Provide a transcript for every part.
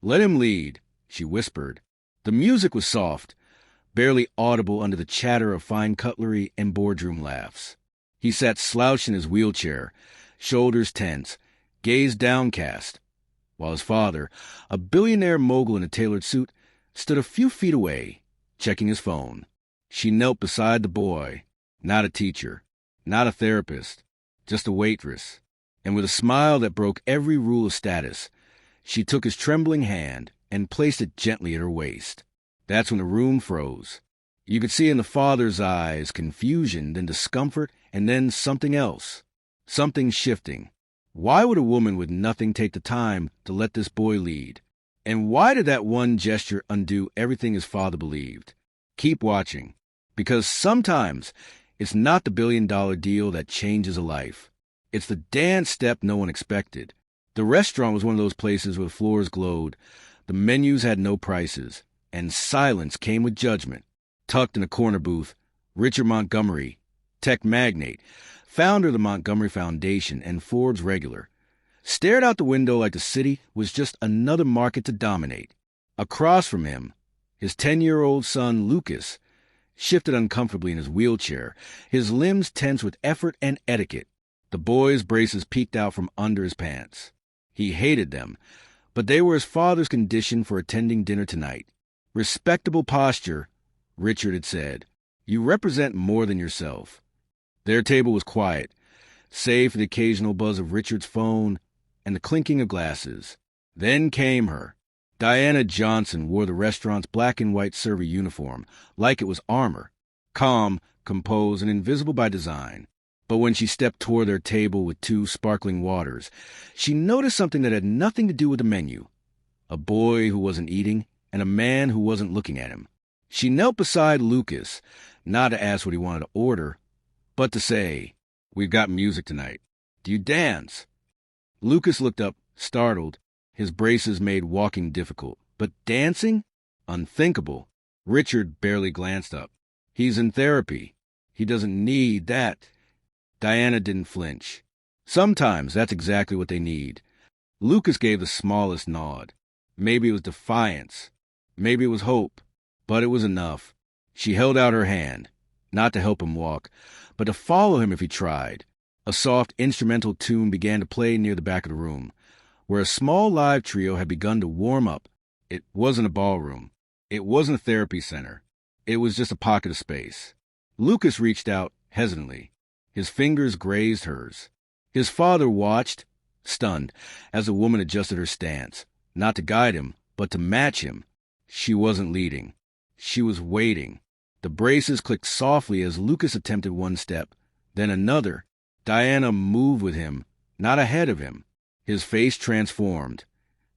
"Let him lead," she whispered. The music was soft, barely audible under the chatter of fine cutlery and boardroom laughs. He sat slouched in his wheelchair, shoulders tense, gaze downcast, while his father, a billionaire mogul in a tailored suit, stood a few feet away, checking his phone. She knelt beside the boy, not a teacher, not a therapist, just a waitress, and with a smile that broke every rule of status, she took his trembling hand and placed it gently at her waist. That's when the room froze. You could see in the father's eyes confusion, then discomfort, and then something else. Something shifting. Why would a woman with nothing take the time to let this boy lead? And why did that one gesture undo everything his father believed? Keep watching, because sometimes it's not the billion-dollar deal that changes a life. It's the dance step no one expected. The restaurant was one of those places where the floors glowed, the menus had no prices, and silence came with judgment. Tucked in a corner booth, Richard Montgomery, tech magnate, founder of the Montgomery Foundation and Forbes regular, stared out the window like the city was just another market to dominate. Across from him, his 10-year-old son, Lucas, shifted uncomfortably in his wheelchair, his limbs tense with effort and etiquette. The boy's braces peeked out from under his pants. He hated them, but they were his father's condition for attending dinner tonight. "Respectable posture," Richard had said. "You represent more than yourself." Their table was quiet, save for the occasional buzz of Richard's phone and the clinking of glasses. Then came her. Diana Johnson wore the restaurant's black and white server uniform, like it was armor, calm, composed, and invisible by design. But when she stepped toward their table with 2 sparkling waters, she noticed something that had nothing to do with the menu. A boy who wasn't eating, and a man who wasn't looking at him. She knelt beside Lucas, not to ask what he wanted to order, but to say, "We've got music tonight. Do you dance?" Lucas looked up, startled. His braces made walking difficult. But dancing? Unthinkable. Richard barely glanced up. "He's in therapy. He doesn't need that." Diana didn't flinch. Sometimes that's exactly what they need. Lucas gave the smallest nod. Maybe it was defiance. Maybe it was hope. But it was enough. She held out her hand, not to help him walk, but to follow him if he tried. A soft instrumental tune began to play near the back of the room, where a small live trio had begun to warm up. It wasn't a ballroom. It wasn't a therapy center. It was just a pocket of space. Lucas reached out hesitantly. His fingers grazed hers. His father watched, stunned, as the woman adjusted her stance, not to guide him, but to match him. She wasn't leading. She was waiting. The braces clicked softly as Lucas attempted one step, then another. Diana moved with him, not ahead of him. His face transformed,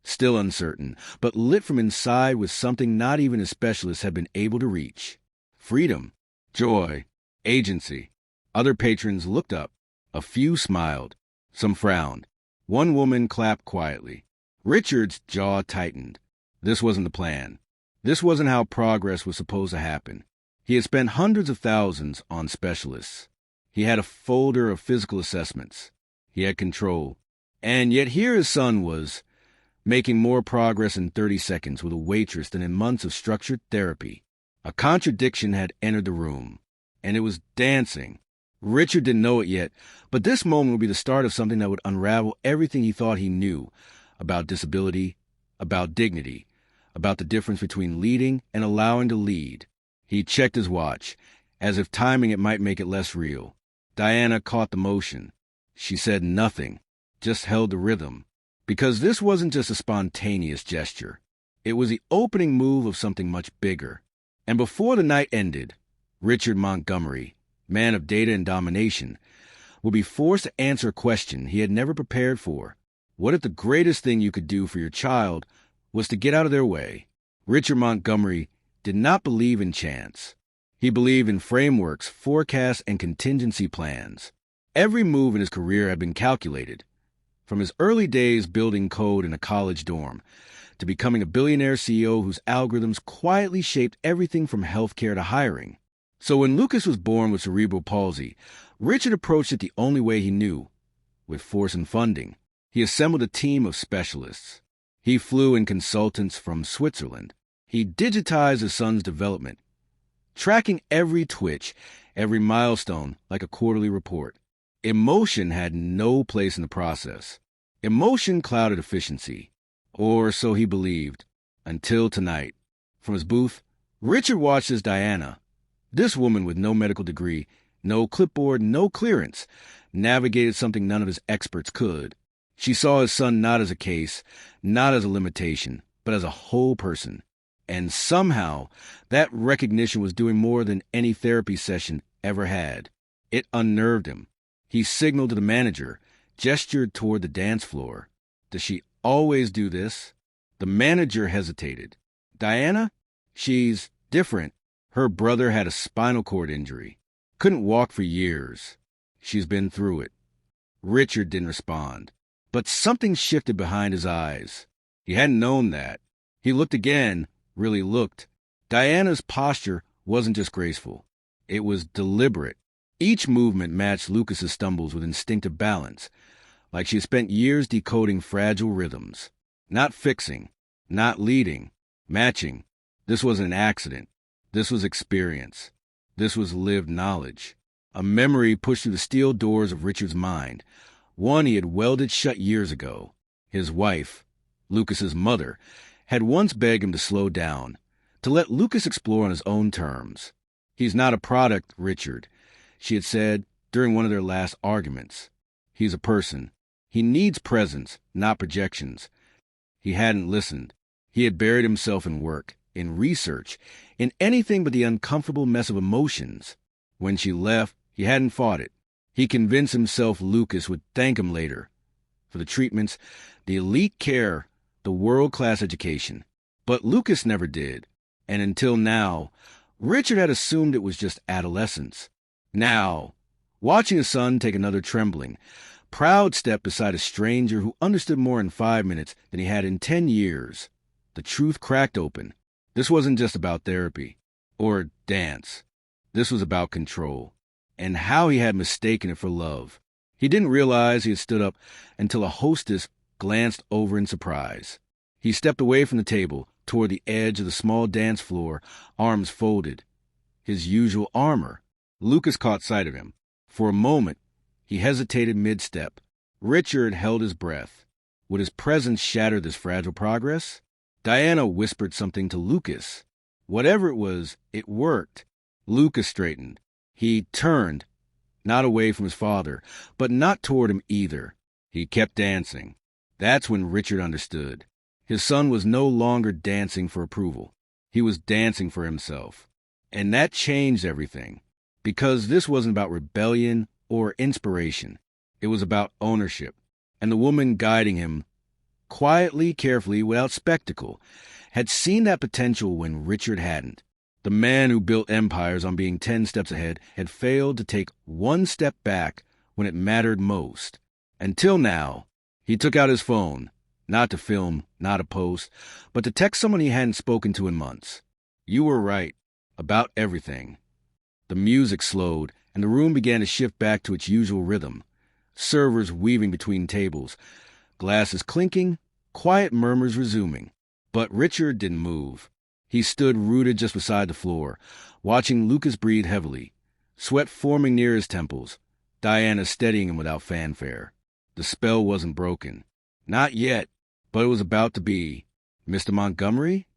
still uncertain, but lit from inside with something not even his specialists had been able to reach. Freedom, joy, agency. Other patrons looked up. A few smiled. Some frowned. One woman clapped quietly. Richard's jaw tightened. This wasn't the plan. This wasn't how progress was supposed to happen. He had spent hundreds of thousands on specialists. He had a folder of physical assessments. He had control. And yet here his son was, making more progress in 30 seconds with a waitress than in months of structured therapy. A contradiction had entered the room, and it was dancing. Richard didn't know it yet, but this moment would be the start of something that would unravel everything he thought he knew about disability, about dignity, about the difference between leading and allowing to lead. He checked his watch, as if timing it might make it less real. Diana caught the motion. She said nothing, just held the rhythm, because this wasn't just a spontaneous gesture. It was the opening move of something much bigger. And before the night ended, Richard Montgomery, man of data and domination, would be forced to answer a question he had never prepared for. What if the greatest thing you could do for your child was to get out of their way? Richard Montgomery did not believe in chance. He believed in frameworks, forecasts, and contingency plans. Every move in his career had been calculated. From his early days building code in a college dorm, to becoming a billionaire CEO whose algorithms quietly shaped everything from healthcare to hiring. So when Lucas was born with cerebral palsy, Richard approached it the only way he knew, with force and funding. He assembled a team of specialists. He flew in consultants from Switzerland. He digitized his son's development, tracking every twitch, every milestone like a quarterly report. Emotion had no place in the process. Emotion clouded efficiency, or so he believed, until tonight. From his booth, Richard watched as Diana, this woman with no medical degree, no clipboard, no clearance, navigated something none of his experts could. She saw his son not as a case, not as a limitation, but as a whole person. And somehow, that recognition was doing more than any therapy session ever had. It unnerved him. He signaled to the manager, gestured toward the dance floor. Does she always do this? The manager hesitated. Diana? She's different. Her brother had a spinal cord injury. Couldn't walk for years. She's been through it. Richard didn't respond. But something shifted behind his eyes. He hadn't known that. He looked again, really looked. Diana's posture wasn't just graceful. It was deliberate. Each movement matched Lucas's stumbles with instinctive balance, like she had spent years decoding fragile rhythms. Not fixing, not leading, matching. This wasn't an accident. This was experience. This was lived knowledge. A memory pushed through the steel doors of Richard's mind, one he had welded shut years ago. His wife, Lucas's mother, had once begged him to slow down, to let Lucas explore on his own terms. He's not a product, Richard, she had said during one of their last arguments. He's a person. He needs presence, not projections. He hadn't listened. He had buried himself in work, in research, in anything but the uncomfortable mess of emotions. When she left, he hadn't fought it. He convinced himself Lucas would thank him later for the treatments, the elite care, the world-class education. But Lucas never did. And until now, Richard had assumed it was just adolescence. Now, watching his son take another trembling, proud step beside a stranger who understood more in 5 minutes than he had in 10 years, the truth cracked open. This wasn't just about therapy or dance. This was about control, and how he had mistaken it for love. He didn't realize he had stood up until a hostess glanced over in surprise. He stepped away from the table toward the edge of the small dance floor, arms folded. His usual armor. Lucas caught sight of him. For a moment, he hesitated mid-step. Richard held his breath. Would his presence shatter this fragile progress? Diana whispered something to Lucas. Whatever it was, it worked. Lucas straightened. He turned, not away from his father, but not toward him either. He kept dancing. That's when Richard understood. His son was no longer dancing for approval. He was dancing for himself. And that changed everything. Because this wasn't about rebellion or inspiration. It was about ownership. And the woman guiding him, quietly, carefully, without spectacle, had seen that potential when Richard hadn't. The man who built empires on being 10 steps ahead had failed to take 1 step back when it mattered most. Until now, he took out his phone, not to film, not to post, but to text someone he hadn't spoken to in months. You were right, about everything. The music slowed, and the room began to shift back to its usual rhythm. Servers weaving between tables, glasses clinking, quiet murmurs resuming. But Richard didn't move. He stood rooted just beside the floor, watching Lucas breathe heavily, sweat forming near his temples, Diana steadying him without fanfare. The spell wasn't broken. Not yet, but it was about to be. Mr. Montgomery?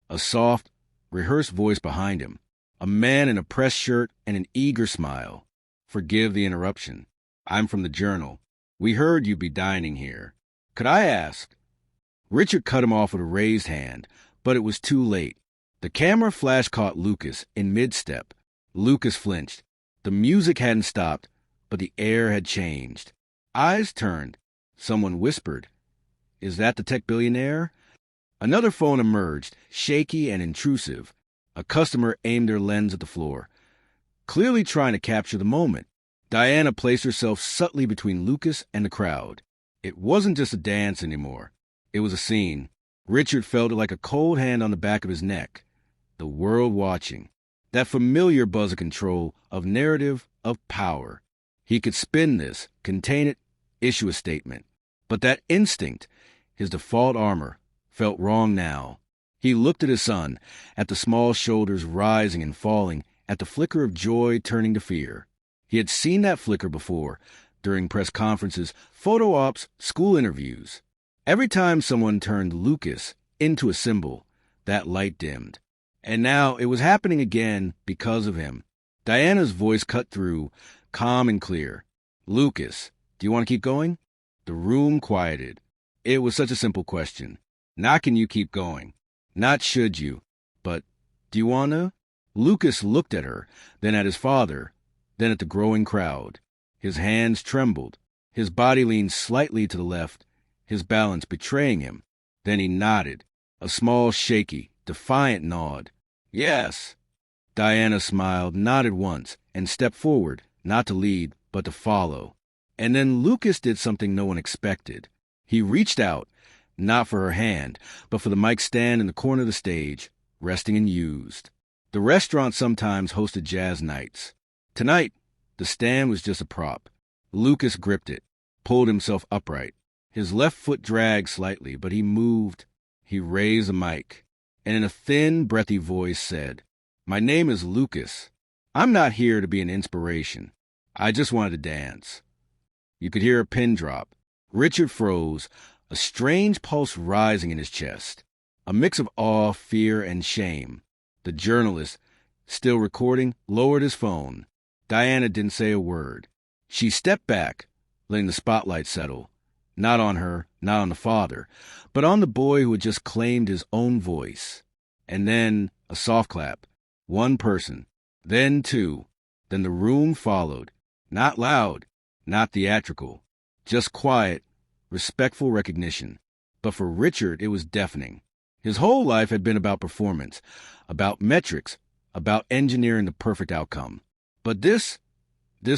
A soft, rehearsed voice behind him. A man in a press shirt and an eager smile. Forgive the interruption. I'm from the Journal. We heard you'd be dining here. Could I ask? Richard cut him off with a raised hand, but it was too late. The camera flash caught Lucas in mid-step. Lucas flinched. The music hadn't stopped, but the air had changed. Eyes turned. Someone whispered, "Is that the tech billionaire?" Another phone emerged, shaky and intrusive. A customer aimed their lens at the floor, clearly trying to capture the moment. Diana placed herself subtly between Lucas and the crowd. It wasn't just a dance anymore. It was a scene. Richard felt it like a cold hand on the back of his neck. The world watching. That familiar buzz of control, of narrative, of power. He could spin this, contain it, issue a statement. But that instinct, his default armor, felt wrong now. He looked at his son, at the small shoulders rising and falling, at the flicker of joy turning to fear. He had seen that flicker before, during press conferences, photo ops, school interviews. Every time someone turned Lucas into a symbol, that light dimmed. And now it was happening again because of him. Diana's voice cut through, calm and clear. "Lucas, do you want to keep going?" The room quieted. It was such a simple question. Not can you keep going? Not should you? But do you want to? Lucas looked at her, then at his father, then at the growing crowd. His hands trembled. His body leaned slightly to the left, his balance betraying him. Then he nodded, a small, shaky, defiant nod. "Yes." Diana smiled, nodded once, and stepped forward, not to lead, but to follow. And then Lucas did something no one expected. He reached out, not for her hand, but for the mic stand in the corner of the stage, resting unused. The restaurant sometimes hosted jazz nights. Tonight, the stand was just a prop. Lucas gripped it, pulled himself upright. His left foot dragged slightly, but he moved. He raised the mic, and in a thin, breathy voice said, "My name is Lucas. I'm not here to be an inspiration. I just wanted to dance." You could hear a pin drop. Richard froze, a strange pulse rising in his chest, a mix of awe, fear, and shame. The journalist, still recording, lowered his phone. Diana didn't say a word. She stepped back, letting the spotlight settle, not on her, not on the father, but on the boy who had just claimed his own voice. And then a soft clap. One person, then two, then the room followed. Not loud, not theatrical, just quiet, respectful recognition. But for Richard, it was deafening. His whole life had been about performance, about metrics, about engineering the perfect outcome. But this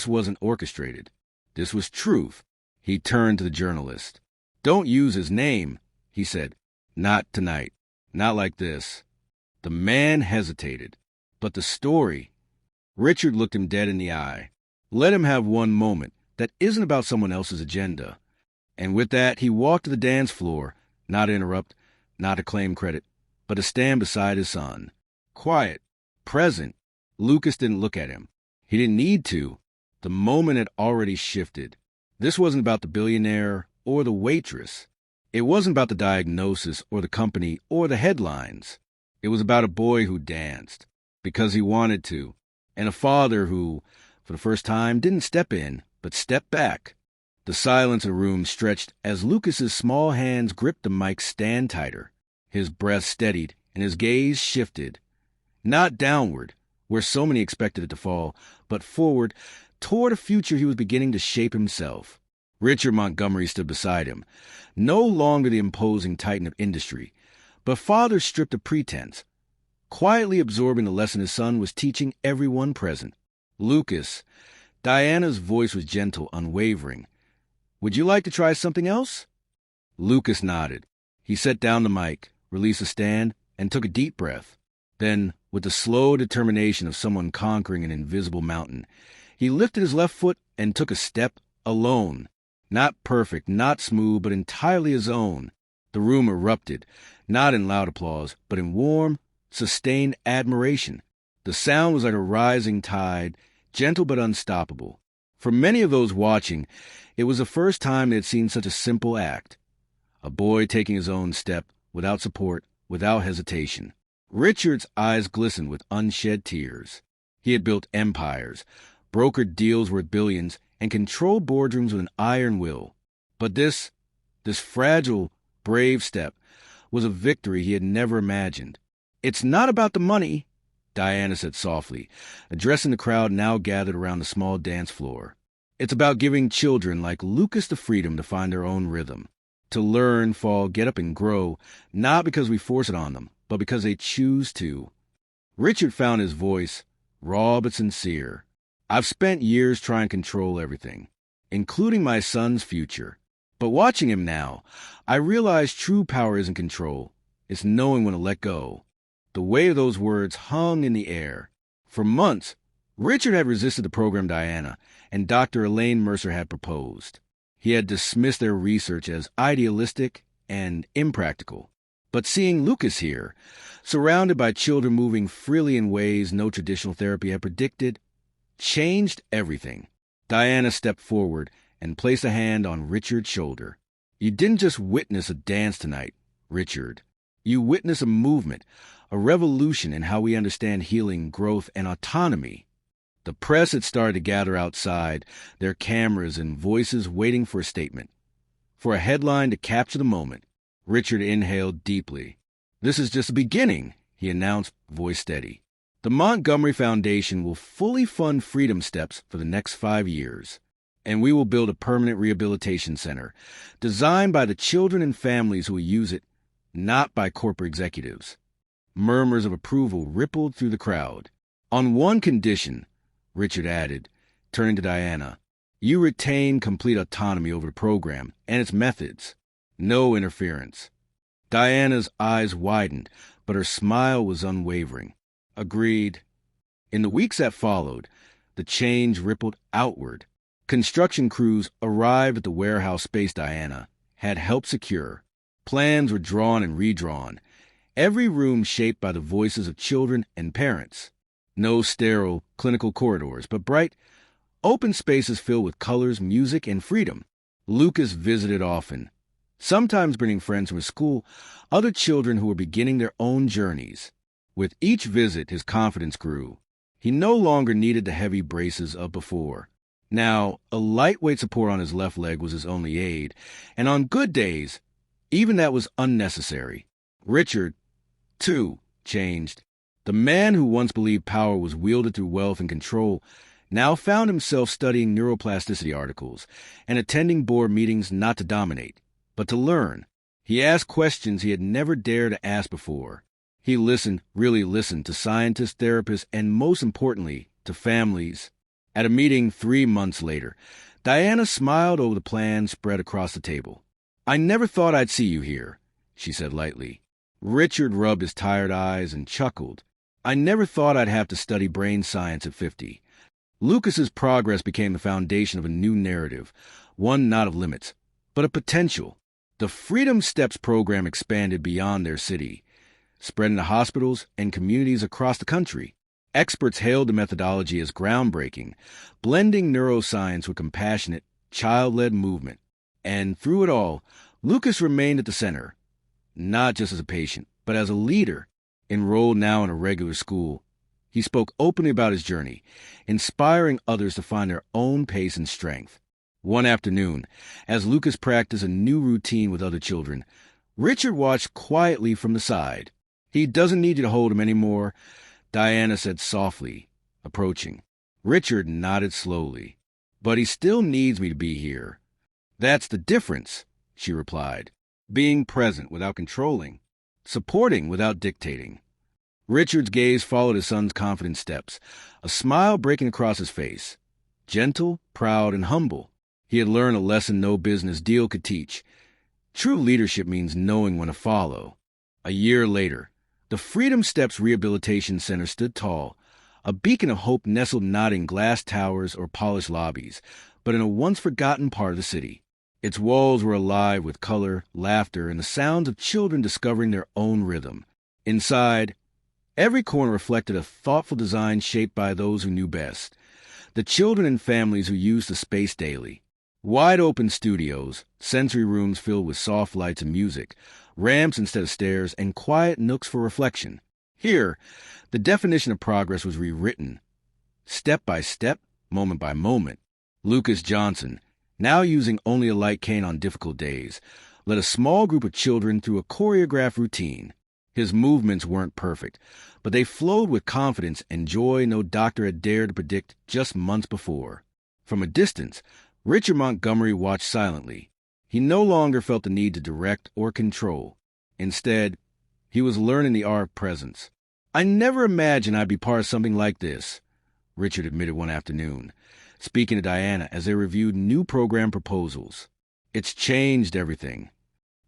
wasn't orchestrated. This was truth. He turned to the journalist. "Don't use his name," he said. "Not tonight. Not like this." The man hesitated. But the story... Richard looked him dead in the eye. Let him have one moment that isn't about someone else's agenda. And with that, he walked to the dance floor, not to interrupt, not to claim credit, but to stand beside his son. Quiet, present. Lucas didn't look at him. He didn't need to. The moment had already shifted. This wasn't about the billionaire or the waitress. It wasn't about the diagnosis or the company or the headlines. It was about a boy who danced because he wanted to, and a father who, for the first time, didn't step in, but stepped back. The silence of the room stretched as Lucas's small hands gripped the mic stand tighter. His breath steadied, and his gaze shifted. Not downward, where so many expected it to fall, but forward, toward a future he was beginning to shape himself. Richard Montgomery stood beside him, no longer the imposing titan of industry, but father stripped of pretense, quietly absorbing the lesson his son was teaching everyone present. "Lucas," Diana's voice was gentle, unwavering. "Would you like to try something else?" Lucas nodded. He set down the mic, released the stand, and took a deep breath. Then, with the slow determination of someone conquering an invisible mountain, he lifted his left foot and took a step alone. Not perfect, not smooth, but entirely his own. The room erupted, not in loud applause, but in warm, sustained admiration. The sound was like a rising tide, gentle but unstoppable. For many of those watching, it was the first time they had seen such a simple act. A boy taking his own step, without support, without hesitation. Richard's eyes glistened with unshed tears. He had built empires, brokered deals worth billions, and controlled boardrooms with an iron will. But this fragile, brave step was a victory he had never imagined. "It's not about the money," Diana said softly, addressing the crowd now gathered around the small dance floor. "It's about giving children like Lucas the freedom to find their own rhythm, to learn, fall, get up, and grow, not because we force it on them, but because they choose to." Richard found his voice, raw but sincere. "I've spent years trying to control everything, including my son's future. But watching him now, I realize true power isn't control. It's knowing when to let go." The weight of those words hung in the air. For months, Richard had resisted the program Diana and Dr. Elaine Mercer had proposed. He had dismissed their research as idealistic and impractical. But seeing Lucas here, surrounded by children moving freely in ways no traditional therapy had predicted, changed everything. Diana stepped forward and placed a hand on Richard's shoulder. You didn't just witness a dance tonight, Richard. You witnessed a movement, a revolution in how we understand healing, growth, and autonomy. The press had started to gather outside, their cameras and voices waiting for a statement. For a headline to capture the moment, Richard inhaled deeply. This is just the beginning, he announced, voice steady. The Montgomery Foundation will fully fund Freedom Steps for the next 5 years, and we will build a permanent rehabilitation center designed by the children and families who will use it, not by corporate executives. Murmurs of approval rippled through the crowd. On one condition, Richard added, turning to Diana, you retain complete autonomy over the program and its methods. No interference. Diana's eyes widened, but her smile was unwavering. Agreed. In the weeks that followed, the change rippled outward. Construction crews arrived at the warehouse space Diana had helped secure. Plans were drawn and redrawn, every room shaped by the voices of children and parents. No sterile, clinical corridors, but bright, open spaces filled with colors, music, and freedom. Lucas visited often, sometimes bringing friends from his school, other children who were beginning their own journeys. With each visit, his confidence grew. He no longer needed the heavy braces of before. Now, a lightweight support on his left leg was his only aid, and on good days, even that was unnecessary. Richard, too, changed. The man who once believed power was wielded through wealth and control now found himself studying neuroplasticity articles and attending board meetings not to dominate, but to learn. He asked questions he had never dared to ask before. He listened, really listened, to scientists, therapists, and most importantly, to families. At a meeting 3 months later, Diana smiled over the plan spread across the table. I never thought I'd see you here, she said lightly. Richard rubbed his tired eyes and chuckled. I never thought I'd have to study brain science at 50. Lucas's progress became the foundation of a new narrative, one not of limits, but of potential. The Freedom Steps program expanded beyond their city, spreading to hospitals and communities across the country. Experts hailed the methodology as groundbreaking, blending neuroscience with compassionate, child-led movement. And through it all, Lucas remained at the center, not just as a patient, but as a leader, enrolled now in a regular school. He spoke openly about his journey, inspiring others to find their own pace and strength. One afternoon, as Lucas practiced a new routine with other children, Richard watched quietly from the side. He doesn't need you to hold him anymore, Diana said softly, approaching. Richard nodded slowly. But he still needs me to be here. That's the difference, she replied. Being present without controlling, supporting without dictating. Richard's gaze followed his son's confident steps, a smile breaking across his face. Gentle, proud, and humble. He had learned a lesson no business deal could teach. True leadership means knowing when to follow. A year later, the Freedom Steps Rehabilitation Center stood tall, a beacon of hope nestled not in glass towers or polished lobbies, but in a once-forgotten part of the city. Its walls were alive with color, laughter, and the sounds of children discovering their own rhythm. Inside, every corner reflected a thoughtful design shaped by those who knew best, the children and families who used the space daily. Wide-open studios, sensory rooms filled with soft lights and music, ramps instead of stairs, and quiet nooks for reflection. Here, the definition of progress was rewritten. Step by step, moment by moment, Lucas Johnson, now using only a light cane on difficult days, led a small group of children through a choreographed routine. His movements weren't perfect, but they flowed with confidence and joy no doctor had dared to predict just months before. From a distance, Richard Montgomery watched silently. He no longer felt the need to direct or control. Instead, he was learning the art of presence. I never imagined I'd be part of something like this, Richard admitted one afternoon, speaking to Diana as they reviewed new program proposals. It's changed everything.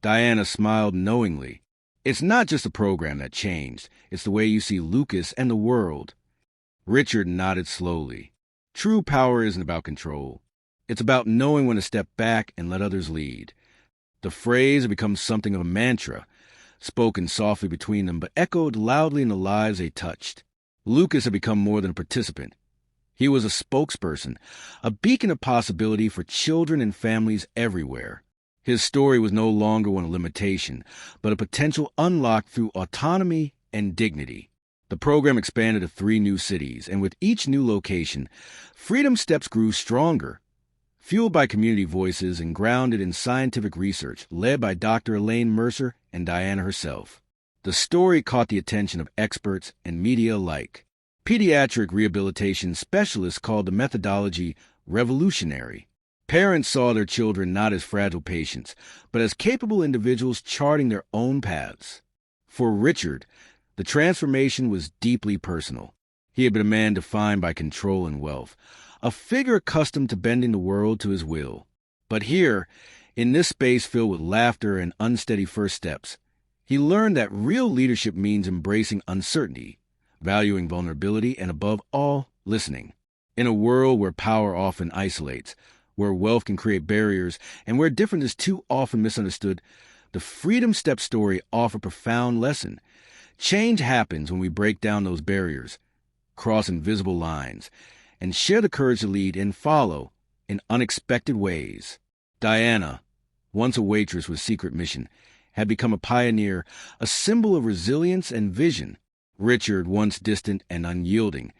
Diana smiled knowingly. It's not just the program that changed. It's the way you see Lucas and the world. Richard nodded slowly. True power isn't about control. It's about knowing when to step back and let others lead. The phrase had become something of a mantra, spoken softly between them, but echoed loudly in the lives they touched. Lucas had become more than a participant. He was a spokesperson, a beacon of possibility for children and families everywhere. His story was no longer one of limitation, but a potential unlocked through autonomy and dignity. The program expanded to 3 new cities, and with each new location, Freedom Steps grew stronger. Fueled by community voices and grounded in scientific research led by Dr. Elaine Mercer and Diana herself, the story caught the attention of experts and media alike. Pediatric rehabilitation specialists called the methodology revolutionary. Parents saw their children not as fragile patients, but as capable individuals charting their own paths. For Richard, the transformation was deeply personal. He had been a man defined by control and wealth, a figure accustomed to bending the world to his will. But here, in this space filled with laughter and unsteady first steps, he learned that real leadership means embracing uncertainty, valuing vulnerability, and above all, listening. In a world where power often isolates, where wealth can create barriers, and where difference is too often misunderstood, the Freedom Step story offers a profound lesson. Change happens when we break down those barriers, cross invisible lines, and share the courage to lead and follow in unexpected ways. Diana, once a waitress with secret mission, had become a pioneer, a symbol of resilience and vision. Richard, once distant and unyielding,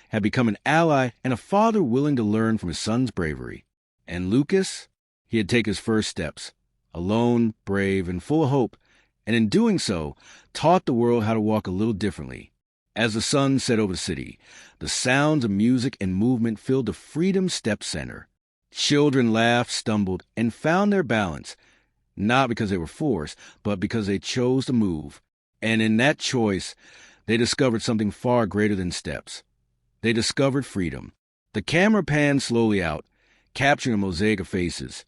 had become an ally and a father willing to learn from his son's bravery. And Lucas? He had taken his first steps, alone, brave, and full of hope, and in doing so, taught the world how to walk a little differently. As the sun set over the city, the sounds of music and movement filled the Freedom Step Center. Children laughed, stumbled, and found their balance, not because they were forced, but because they chose to move. And in that choice, they discovered something far greater than steps. They discovered freedom. The camera panned slowly out, capturing a mosaic of faces.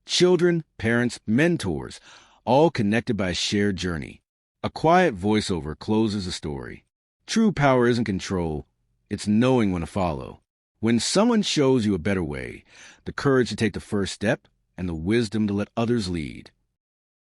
Children, parents, mentors, all connected by a shared journey. A quiet voiceover closes the story. True power isn't control, it's knowing when to follow. When someone shows you a better way, the courage to take the first step, and the wisdom to let others lead.